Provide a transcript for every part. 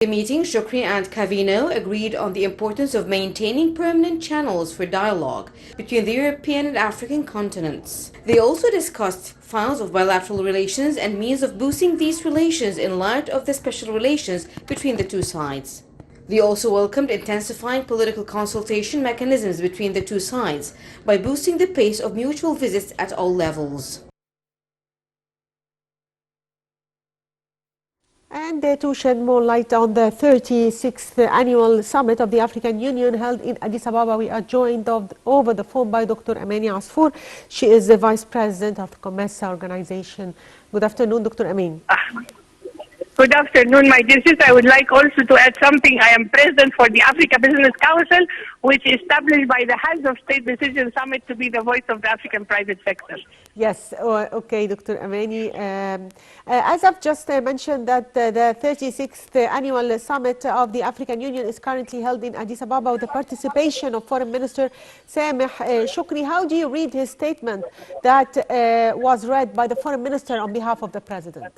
The meeting, Shukri and Cavino agreed on the importance of maintaining permanent channels for dialogue between the European and African continents. They also discussed files of bilateral relations and means of boosting these relations in light of the special relations between the two sides. They also welcomed intensifying political consultation mechanisms between the two sides by boosting the pace of mutual visits at all levels. And to shed more light on the 36th annual summit of the African Union held in Addis Ababa, we are joined over the phone by Dr. Amani Asfour. She is the Vice President of the COMESA organization. Good afternoon, Dr. Amani. Good afternoon, my dear sister. I would like also to add something. I am president for the Africa Business Council, which is established by the Heads of State Decision Summit to be the voice of the African private sector. Yes, okay, Dr. Amani. As I've just mentioned that the 36th annual summit of the African Union is currently held in Addis Ababa with the participation of Foreign Minister Sameh Shukri. How do you read his statement that was read by the Foreign Minister on behalf of the President?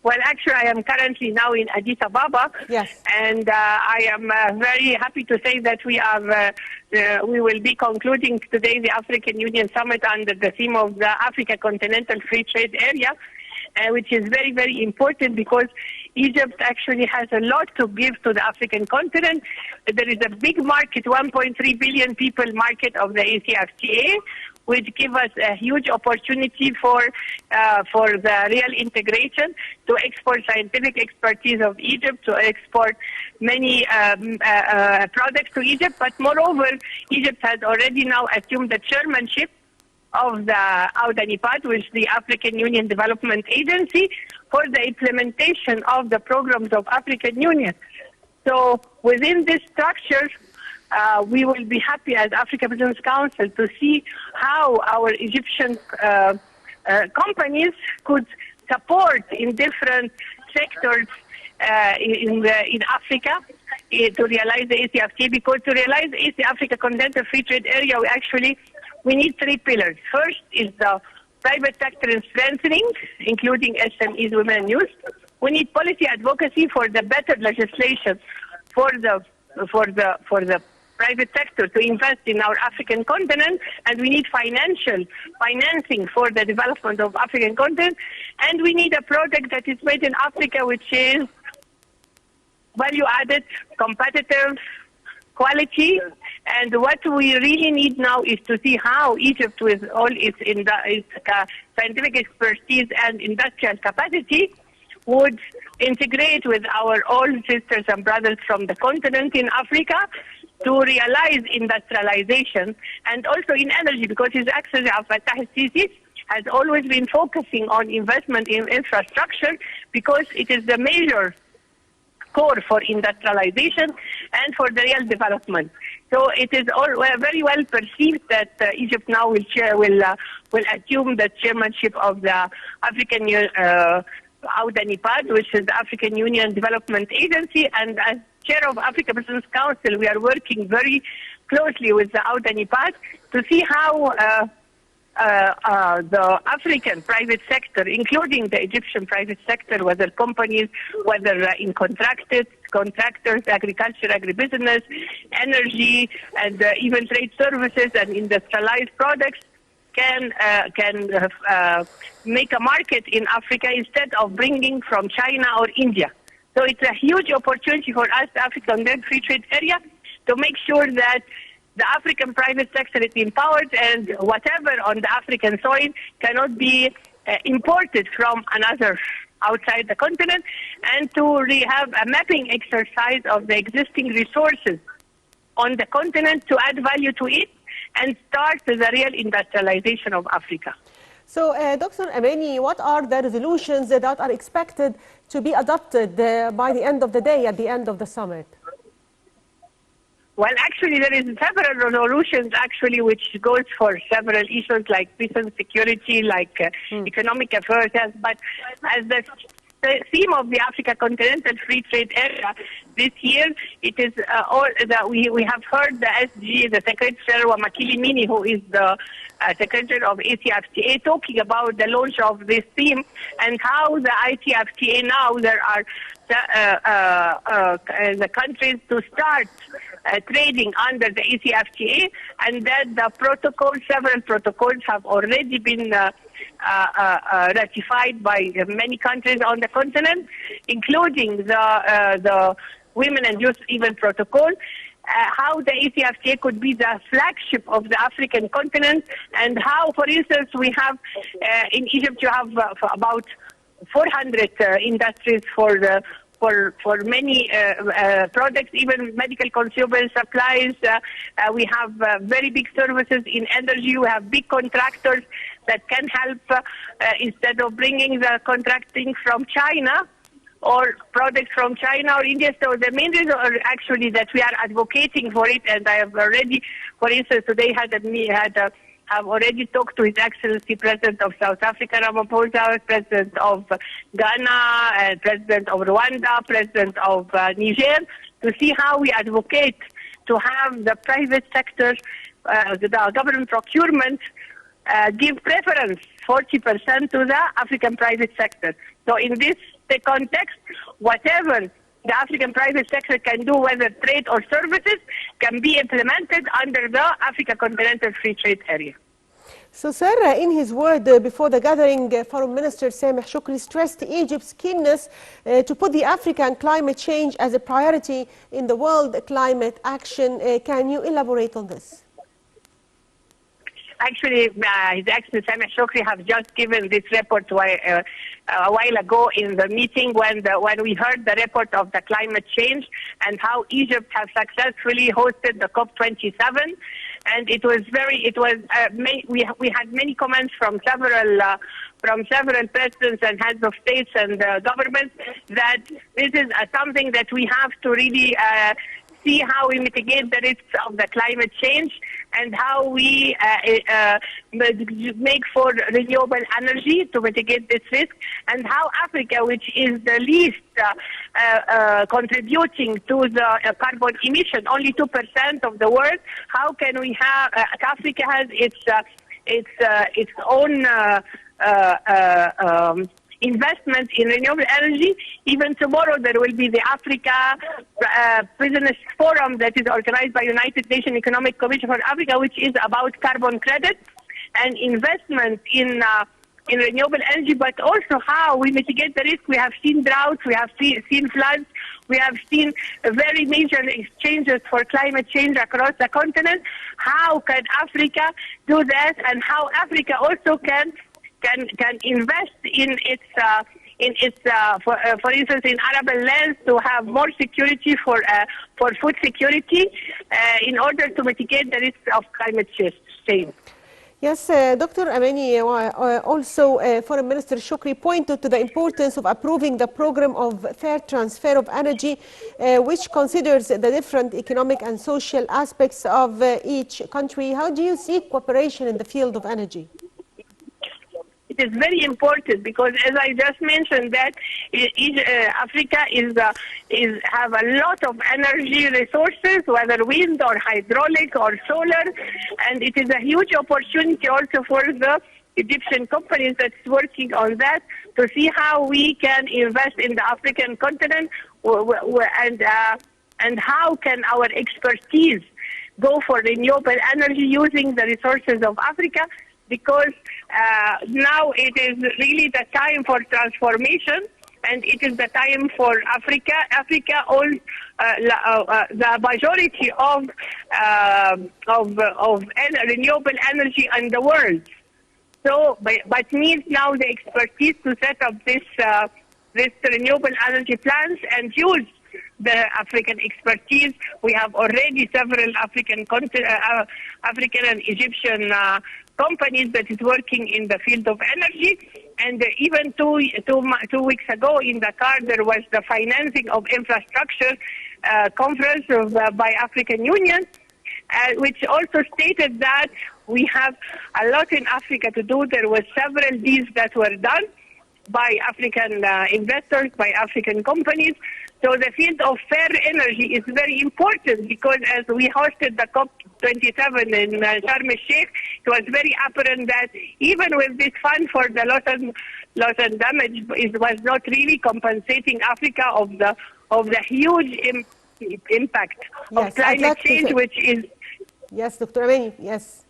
Well, actually, I am currently now in Addis Ababa, yes, and I am very happy to say that we will be concluding today the African Union Summit under the theme of the Africa Continental Free Trade Area, which is very, very important because Egypt actually has a lot to give to the African continent. There is a big market, 1.3 billion people market of the ACFTA, which give us a huge opportunity for the real integration, to export scientific expertise of Egypt, to export many products to Egypt. But moreover, Egypt has already now assumed the chairmanship of the AUDANIPAD, which is the African Union Development Agency, for the implementation of the programs of African Union. So within this structure, we will be happy as Africa Business Council to see how our Egyptian companies could support in different sectors in Africa to realize the ACFTA. Because to realize the Africa Continental Free Trade Area, we need three pillars. First is the private sector and strengthening, including SMEs, women and youth. We need policy advocacy for the better legislation for the private sector to invest in our African continent, and we need financing for the development of African continent, and we need a product that is made in Africa, which is value-added, competitive, quality. And what we really need now is to see how Egypt, with all its scientific expertise and industrial capacity, would integrate with our old sisters and brothers from the continent in Africa to realize industrialization, and also in energy, because His Excellency Fattah al-Sisi has always been focusing on investment in infrastructure, because it is the major core for industrialization and for the real development. So it is very well perceived that Egypt now will assume the chairmanship of the African AUDANIPAD, which is the African Union Development Agency, and as chair of Africa Business Council, we are working very closely with the AUDANIPAD to see how the African private sector, including the Egyptian private sector, whether companies, whether in contractors, agriculture, agribusiness, energy, and even trade services and industrialized products, can make a market in Africa instead of bringing from China or India. So it's a huge opportunity for us, the African Free Trade Area, to make sure that the African private sector is empowered, and whatever on the African soil cannot be imported from another outside the continent, and to have a mapping exercise of the existing resources on the continent to add value to it and start the real industrialization of Africa. So, Dr. Amani, what are the resolutions that are expected to be adopted by the end of the day, at the end of the summit? Well, actually, there is several resolutions, which goes for several issues like peace and security, like economic affairs. But as the theme of the Africa Continental Free Trade Area this year, it is all that we have heard the SG, the Secretary General Makili Mini, who is the Secretary of ACFTA, talking about the launch of this theme and how the ICFTA now there are the countries to start trading under the ECFTA, and that the several protocols have already been ratified by many countries on the continent, including the Women and Youth Event Protocol. How the ECFTA could be the flagship of the African continent, and how, for instance, we have in Egypt you have about 400 industries for many products, even medical consumer supplies. We have very big services in energy. We have big contractors that can help instead of bringing the contracting from China or products from China or India. So the main reason are actually that we are advocating for it, and I have already, for instance, today have already talked to His Excellency President of South Africa, Ramaphosa, President of Ghana, and President of Rwanda, President of Niger, to see how we advocate to have the private sector, the government procurement, give preference 40% to the African private sector. So in this context, whatever the African private sector can do, whether trade or services, can be implemented under the Africa Continental Free Trade Area. So, sir, in his word before the gathering, Foreign Minister Sameh Shoukry stressed Egypt's keenness to put the African climate change as a priority in the world climate action. Can you elaborate on this? Actually, His Excellency Sameh Shoukry have just given this report a while ago in the meeting when we heard the report of the climate change and how Egypt has successfully hosted the COP27, and we had many comments from several presidents and heads of states and governments that this is something that we have to really see how we mitigate the risks of the climate change and how we make for renewable energy to mitigate this risk, and how Africa, which is the least contributing to the carbon emission, only 2% of the world, how can we have, Africa has its own investment in renewable energy. Even tomorrow there will be the Africa Business Forum that is organized by United Nations Economic Commission for Africa, which is about carbon credits and investment in renewable energy, but also how we mitigate the risk. We have seen droughts, we have seen floods, we have seen very major exchanges for climate change across the continent. How can Africa do that, and how Africa also can invest in its for instance, in arable lands to have more security for food security in order to mitigate the risks of climate change. Yes, Dr. Amani, also Foreign Minister Shoukry pointed to the importance of approving the program of fair transfer of energy, which considers the different economic and social aspects of each country. How do you see cooperation in the field of energy? It is very important because, as I just mentioned, that Africa have a lot of energy resources, whether wind or hydraulic or solar, and it is a huge opportunity also for the Egyptian companies that's working on that to see how we can invest in the African continent and how can our expertise go for renewable energy using the resources of Africa. Because now it is really the time for transformation, and it is the time for Africa. The majority of renewable energy in the world. So, but needs now the expertise to set up this renewable energy plants and use the African expertise. We have already several African and Egyptian companies that is working in the field of energy, and even two weeks ago in Dakar there was the financing of infrastructure conference by African Union, which also stated that we have a lot in Africa to do. There were several deals that were done, by African investors, by African companies. So the field of fair energy is very important because as we hosted the COP27 in Sharm el-Sheikh, it was very apparent that even with this fund for the loss and damage, it was not really compensating Africa of the huge impact Yes, of climate change, which is... Yes, Dr. Amani, yes.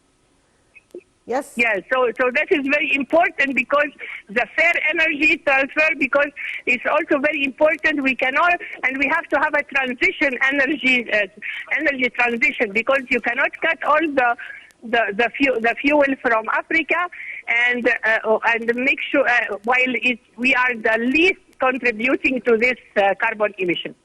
Yes. Yes, so that is very important because the fair energy transfer, because it's also very important. We cannot, and we have to have a transition energy transition, because you cannot cut all the fuel from Africa and make sure while we are the least contributing to this carbon emission.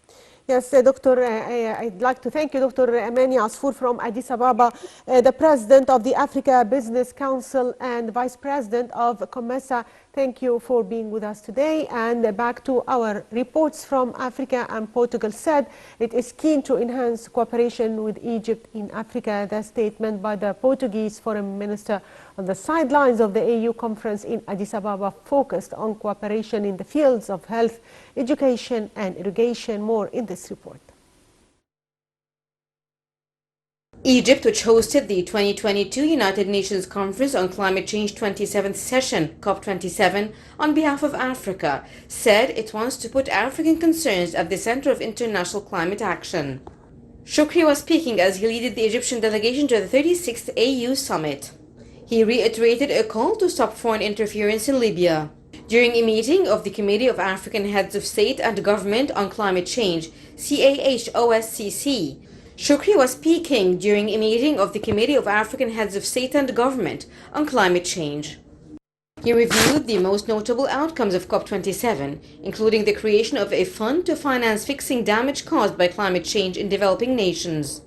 Yes, Doctor, I'd like to thank you, Dr. Amani Asfour from Addis Ababa, the President of the Africa Business Council and Vice President of COMESA. Thank you for being with us today. And back to our reports from Africa, and Portugal said it is keen to enhance cooperation with Egypt in Africa. The statement by the Portuguese Foreign Minister on the sidelines of the AU conference in Addis Ababa focused on cooperation in the fields of health, education and irrigation. More in this report. Egypt, which hosted the 2022 United Nations Conference on Climate Change 27th session, COP27, on behalf of Africa, said it wants to put African concerns at the center of international climate action. Shukri was speaking as he led the Egyptian delegation to the 36th AU summit. He reiterated a call to stop foreign interference in Libya. During a meeting of the Committee of African Heads of State and Government on Climate Change, CAH-OSCC, Shukri was speaking during a meeting of the Committee of African Heads of State and Government on Climate Change. He reviewed the most notable outcomes of COP27, including the creation of a fund to finance fixing damage caused by climate change in developing nations.